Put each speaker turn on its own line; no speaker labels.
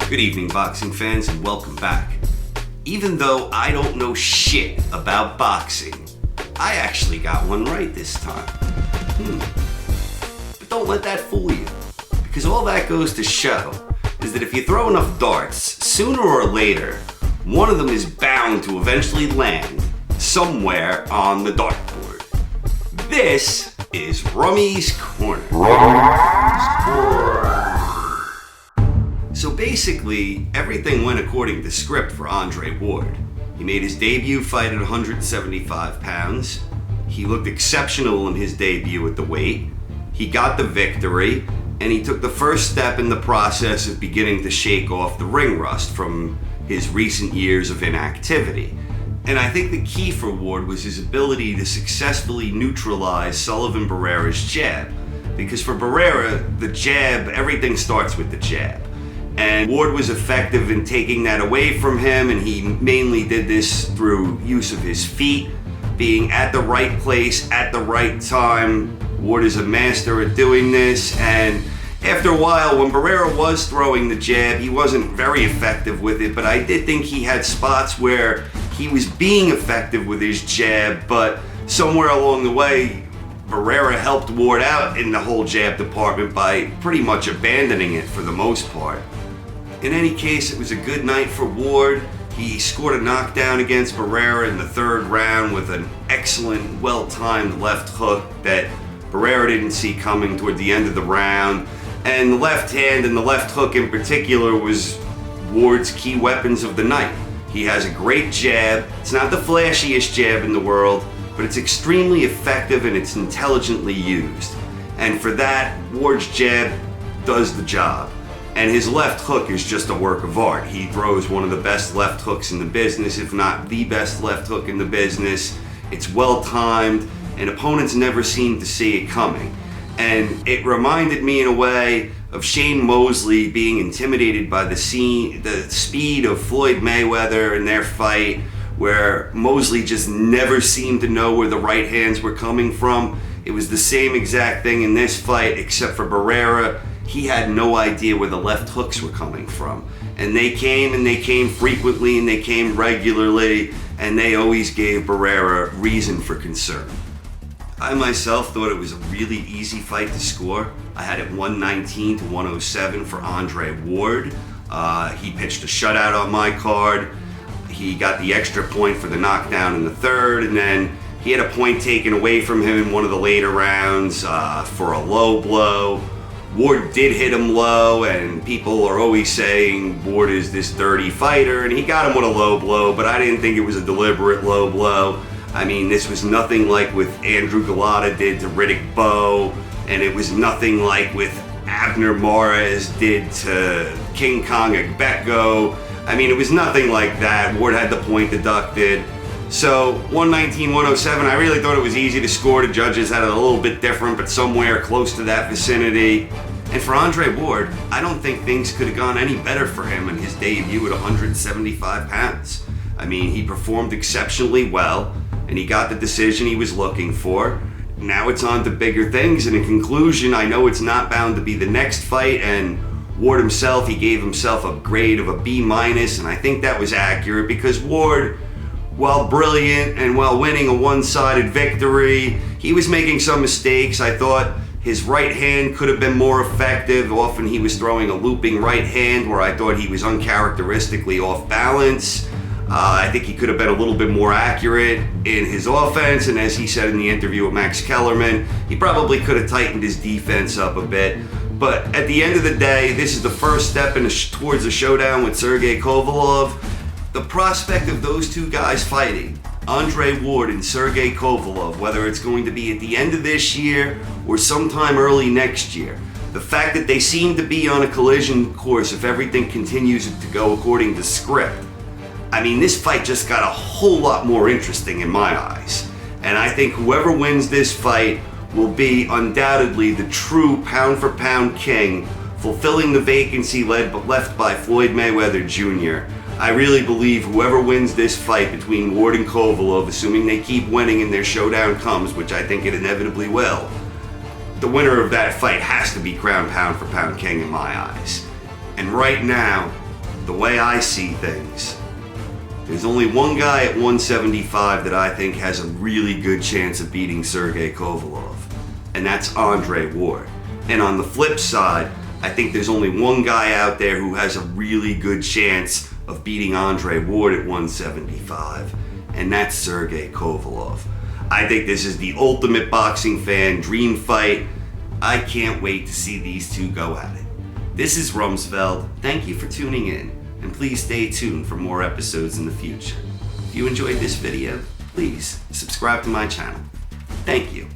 Good evening, boxing fans, and welcome back. Even though I don't know shit about boxing, I actually got one right this time. But don't let that fool you, because all that goes to show is that if you throw enough darts, sooner or later, one of them is bound to eventually land somewhere on the dartboard. This is Rummy's Corner. So basically, everything went according to script for Andre Ward. He made his debut fight at 175 pounds. He looked exceptional in his debut at the weight. He got the victory, and he took the first step in the process of beginning to shake off the ring rust from his recent years of inactivity. And I think the key for Ward was his ability to successfully neutralize Sullivan Barrera's jab. Because for Barrera, the jab, everything starts with the jab. And Ward was effective in taking that away from him, and he mainly did this through use of his feet, being at the right place at the right time. Ward is a master at doing this, and after a while, when Barrera was throwing the jab, he wasn't very effective with it, but I did think he had spots where he was being effective with his jab, but somewhere along the way, Barrera helped Ward out in the whole jab department by pretty much abandoning it for the most part. In any case, it was a good night for Ward. He scored a knockdown against Barrera in the third round with an excellent, well-timed left hook that Barrera didn't see coming toward the end of the round. And the left hand and the left hook in particular was Ward's key weapons of the night. He has a great jab. It's not the flashiest jab in the world, but it's extremely effective and it's intelligently used. And for that, Ward's jab does the job. And his left hook is just a work of art. He throws one of the best left hooks in the business, if not the best left hook in the business. It's well timed, and opponents never seem to see it coming. And it reminded me in a way of Shane Mosley being intimidated by the speed of Floyd Mayweather in their fight, where Mosley just never seemed to know where the right hands were coming from. It was the same exact thing in this fight, except for Barrera. He had no idea where the left hooks were coming from. And they came frequently, and they came regularly, and they always gave Barrera reason for concern. I myself thought it was a really easy fight to score. I had it 119 to 107 for Andre Ward. He pitched a shutout on my card. He got the extra point for the knockdown in the third, and then he had a point taken away from him in one of the later rounds for a low blow. Ward did hit him low, and people are always saying Ward is this dirty fighter, and he got him with a low blow, but I didn't think it was a deliberate low blow. I mean, this was nothing like what Andrew Galata did to Riddick Bowe, and it was nothing like what Abner Mares did to King Kong Agbeko. I mean, it was nothing like that. Ward had the point deducted. So 119-107, I really thought it was easy to score. The judges had it a little bit different, but somewhere close to that vicinity. And for Andre Ward, I don't think things could have gone any better for him in his debut at 175 pounds. I mean, he performed exceptionally well, and he got the decision he was looking for. Now it's on to bigger things, and in conclusion, I know it's not bound to be the next fight, and Ward himself, he gave himself a grade of a B-, and I think that was accurate because Ward, while brilliant and while winning a one-sided victory, he was making some mistakes. I thought his right hand could have been more effective. Often he was throwing a looping right hand where I thought he was uncharacteristically off balance. I think he could have been a little bit more accurate in his offense, and as he said in the interview with Max Kellerman, he probably could have tightened his defense up a bit. But at the end of the day, this is the first step towards a showdown with Sergey Kovalev. The prospect of those two guys fighting, Andre Ward and Sergey Kovalev, whether it's going to be at the end of this year or sometime early next year, the fact that they seem to be on a collision course if everything continues to go according to script, I mean, this fight just got a whole lot more interesting in my eyes. And I think whoever wins this fight will be undoubtedly the true pound-for-pound king, fulfilling the vacancy left by Floyd Mayweather Jr. I really believe whoever wins this fight between Ward and Kovalev, assuming they keep winning and their showdown comes, which I think it inevitably will, the winner of that fight has to be crowned pound-for-pound king in my eyes. And right now, the way I see things, there's only one guy at 175 that I think has a really good chance of beating Sergey Kovalev, and that's Andre Ward. And on the flip side, I think there's only one guy out there who has a really good chance of beating Andre Ward at 175, and that's Sergey Kovalev. I think this is the ultimate boxing fan dream fight. I can't wait to see these two go at it. This is Rumsfeld. Thank you for tuning in, and please stay tuned for more episodes in the future. If you enjoyed this video, please subscribe to my channel. Thank you.